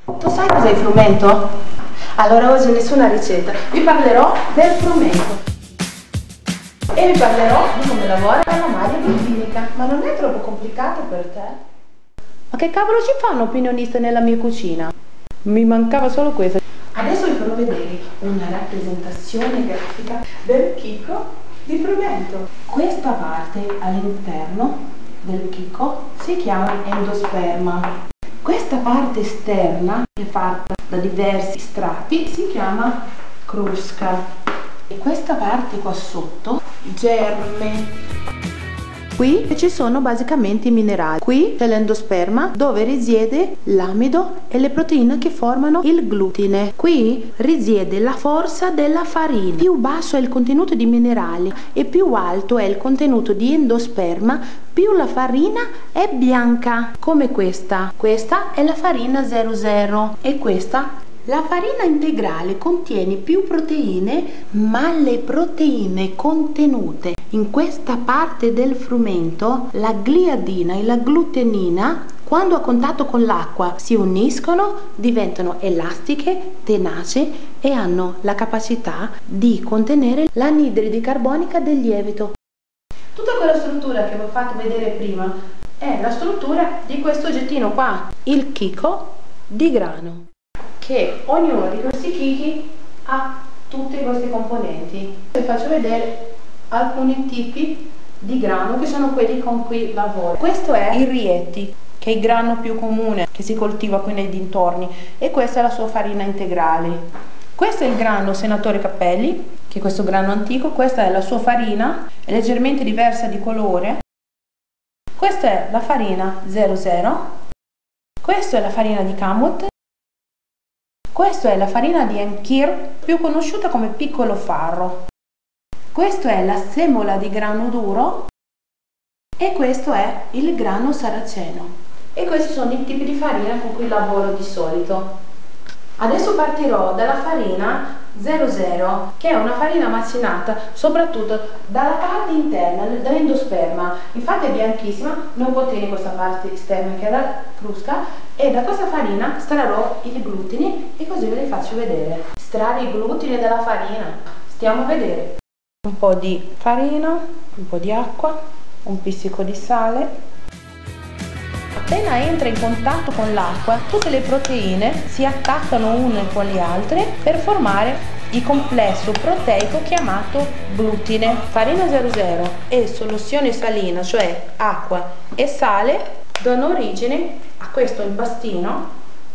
Tu sai cos'è il frumento? Allora oggi nessuna ricetta, vi parlerò del frumento e vi parlerò di come lavora la maglia glutinica. Ma non è troppo complicato per te? Ma che cavolo ci fa un opinionista nella mia cucina? Mi mancava solo questo. Adesso vi farò vedere una rappresentazione grafica del chicco di frumento. Questa parte all'interno del chicco si chiama endosperma. Questa parte esterna, che è fatta da diversi strati, si chiama crusca. E questa parte qua sotto, germe. Qui ci sono basicamente i minerali. Qui c'è l'endosperma dove risiede l'amido e le proteine che formano il glutine. Qui risiede la forza della farina. Più basso è il contenuto di minerali e più alto è il contenuto di endosperma, più la farina è bianca, come questa. Questa è la farina 00 e questa. La farina integrale contiene più proteine, ma le proteine contenute in questa parte del frumento, la gliadina e la glutenina, quando a contatto con l'acqua si uniscono, diventano elastiche, tenaci e hanno la capacità di contenere l'anidride carbonica del lievito. Tutta quella struttura che vi ho fatto vedere prima è la struttura di questo oggettino qua, il chicco di grano, che ognuno di questi chicchi ha tutti questi componenti. Vi faccio vedere alcuni tipi di grano che sono quelli con cui lavoro. Questo è il rieti, che è il grano più comune che si coltiva qui nei dintorni, e questa è la sua farina integrale. Questo è il grano senatore Cappelli, che è questo grano antico. Questa è la sua farina, è leggermente diversa di colore. Questa è la farina 00. Questa è la farina di Kamut. Questa è la farina di Enkir, più conosciuta come piccolo farro. Questo è la semola di grano duro e questo è il grano saraceno. E questi sono i tipi di farina con cui lavoro di solito. Adesso partirò dalla farina 00, che è una farina macinata soprattutto dalla parte interna, dall'endosperma. Infatti è bianchissima, non contiene questa parte esterna che è la crusca, e da questa farina estrarrò i glutini e così ve li faccio vedere. Estrarre i glutini dalla farina, stiamo a vedere. Un po' di farina, un po' di acqua, un pizzico di sale. Appena entra in contatto con l'acqua, tutte le proteine si attaccano une con le altre per formare il complesso proteico chiamato glutine. Farina 00 e soluzione salina, cioè acqua e sale, danno origine a questo impastino,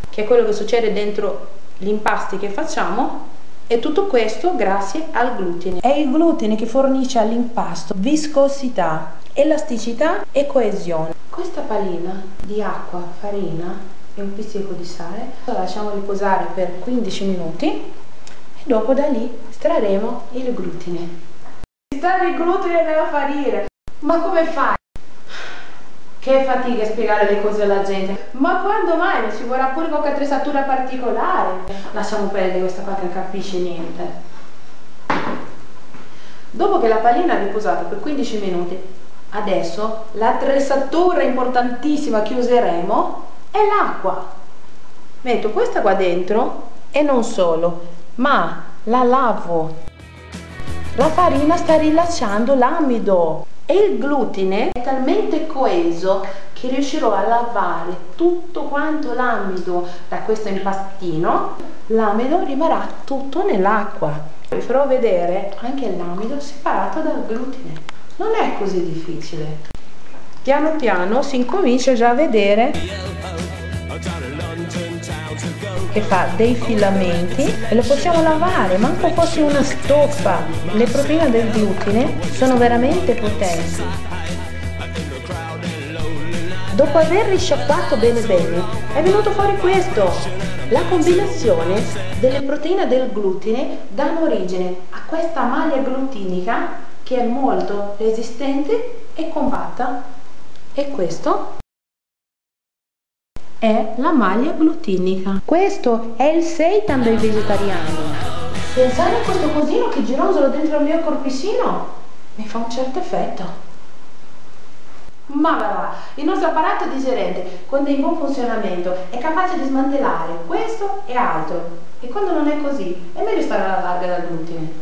che è quello che succede dentro gli impasti che facciamo, e tutto questo grazie al glutine. È il glutine che fornisce all'impasto viscosità, elasticità e coesione. Questa pallina di acqua, farina e un pizzico di sale la lasciamo riposare per 15 minuti e dopo da lì estrarremo il glutine. Estrarre il glutine nella farina, ma come fai? Che fatica a spiegare le cose alla gente, ma quando mai? Non ci vorrà pure qualche attrezzatura particolare. Lasciamo perdere questa qua che non capisce niente. Dopo che la pallina è riposata per 15 minuti, adesso l'attrezzatura importantissima che useremo è l'acqua. Metto questa qua dentro e non solo, ma la lavo. La farina sta rilasciando l'amido e il glutine è talmente coeso che riuscirò a lavare tutto quanto l'amido da questo impastino. L'amido rimarrà tutto nell'acqua. Vi farò vedere anche l'amido separato dal glutine. Non è così difficile. Piano piano si incomincia già a vedere che fa dei filamenti e lo possiamo lavare, manco fosse una stoffa. Le proteine del glutine sono veramente potenti. Dopo aver risciacquato bene bene è venuto fuori questo. La combinazione delle proteine del glutine danno origine a questa maglia glutinica che è molto resistente e compatta, e questo è la maglia glutinica. Questo è il seitan dei vegetariani. Pensare a questo cosino che gironzolo dentro il mio corpicino mi fa un certo effetto. Ma va va, il nostro apparato digerente, quando è in buon funzionamento, è capace di smantellare questo e altro. E quando non è così, è meglio stare alla larga dal glutine.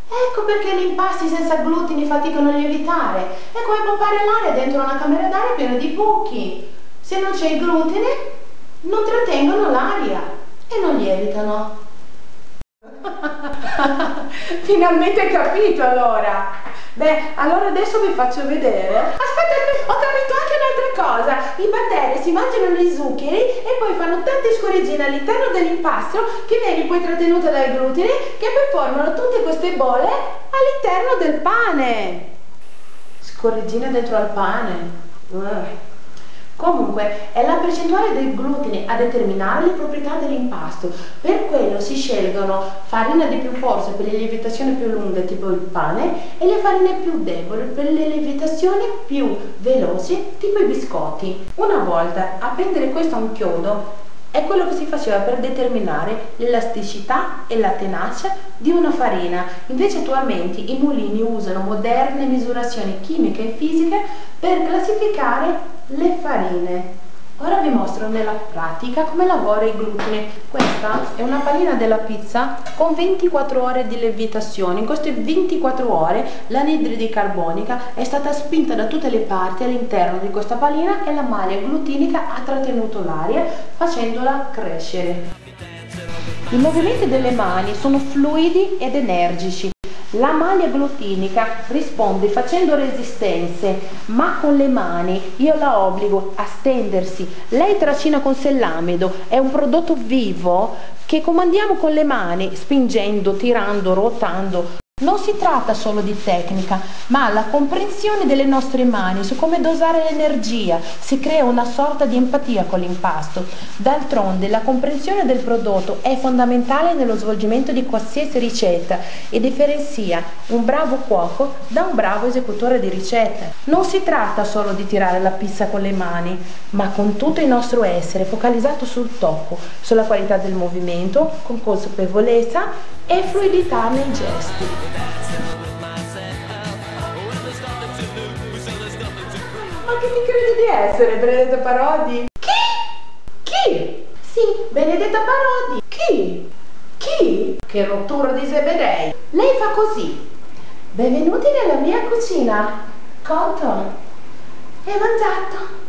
Ecco perché gli impasti senza glutine faticano a lievitare. È come pompare l'aria dentro una camera d'aria piena di buchi. Se non c'è il glutine, non trattengono l'aria e non lievitano. Finalmente hai capito allora. Beh, allora adesso vi faccio vedere. Aspetta, ho capito anche un'altra cosa. I batteri si mangiano gli zuccheri e poi fanno tante scorreggine all'interno dell'impasto che viene poi trattenuta dal glutine, che poi formano tutte queste bolle all'interno del pane. Scorreggine dentro al pane. Comunque è la percentuale del glutine a determinare le proprietà dell'impasto. Per quello si scelgono farina di più forza per le lievitazioni più lunghe, tipo il pane, e le farine più deboli per le lievitazioni più veloci, tipo i biscotti. Una volta appendere questo a un chiodo è quello che si faceva per determinare l'elasticità e la tenacia di una farina. Invece attualmente i mulini usano moderne misurazioni chimiche e fisiche per classificare le farine. Ora vi mostro nella pratica come lavora il glutine. Questa è una panina della pizza con 24 ore di lievitazione. In queste 24 ore l'anidride carbonica è stata spinta da tutte le parti all'interno di questa panina e la maglia glutinica ha trattenuto l'aria facendola crescere. I movimenti delle mani sono fluidi ed energici. La maglia glutinica risponde facendo resistenze, ma con le mani io la obbligo a stendersi. Lei trascina con sé l'amido, è un prodotto vivo che comandiamo con le mani, spingendo, tirando, ruotando. Non si tratta solo di tecnica, ma la comprensione delle nostre mani su come dosare l'energia. Si crea una sorta di empatia con l'impasto. D'altronde, la comprensione del prodotto è fondamentale nello svolgimento di qualsiasi ricetta e differenzia un bravo cuoco da un bravo esecutore di ricette. Non si tratta solo di tirare la pizza con le mani, ma con tutto il nostro essere focalizzato sul tocco, sulla qualità del movimento, con consapevolezza e fluidità nei gesti. Ma che mi credi di essere, Benedetta Parodi? Chi? Sì, Benedetta Parodi. Chi? Che rottura di Zebedei. Lei fa così. Benvenuti nella mia cucina. Conto. E mangiato.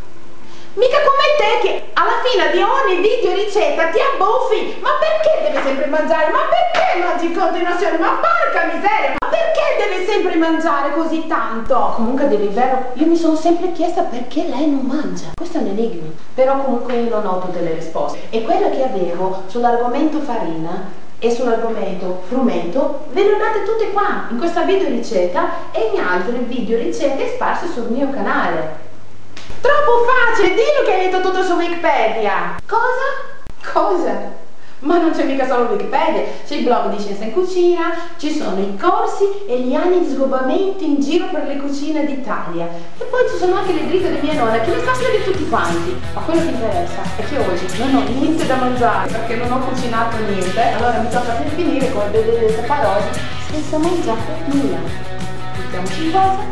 Mica come te che alla fine di ogni video ricetta ti abbuffi. Ma perché deve sempre mangiare? Ma perché mangi in continuazione? Ma porca miseria! Ma perché deve sempre mangiare così tanto? Comunque, a dire il vero, io mi sono sempre chiesta perché lei non mangia. Questo è un enigma. Però comunque io non ho tutte le risposte. E quella che avevo sull'argomento farina e sull'argomento frumento ve le ho date tutte qua in questa video ricetta e in altre video ricette sparse sul mio canale. Troppo facile, dillo che hai letto tutto su Wikipedia. Cosa? Ma non c'è mica solo Wikipedia, c'è il blog di Scienza in Cucina, ci sono i corsi e gli anni di sgobamento in giro per le cucine d'Italia. E poi ci sono anche le dritte di mia nonna che le sa di tutti quanti. Ma quello che interessa è che oggi non ho niente da mangiare perché non ho cucinato niente. Allora mi tocca per finire con Benedetta Parodi senza mangiare nulla. Mettiamoci in pausa.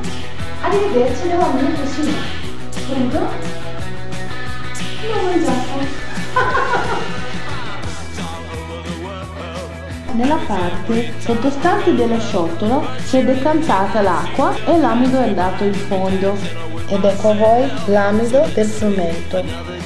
Arrivederci nella mia cucina. Pronto? L'ho mangiato. Nella parte sottostante dello ciottolo si è decantata l'acqua e l'amido è andato in fondo. Ed ecco a voi l'amido del frumento.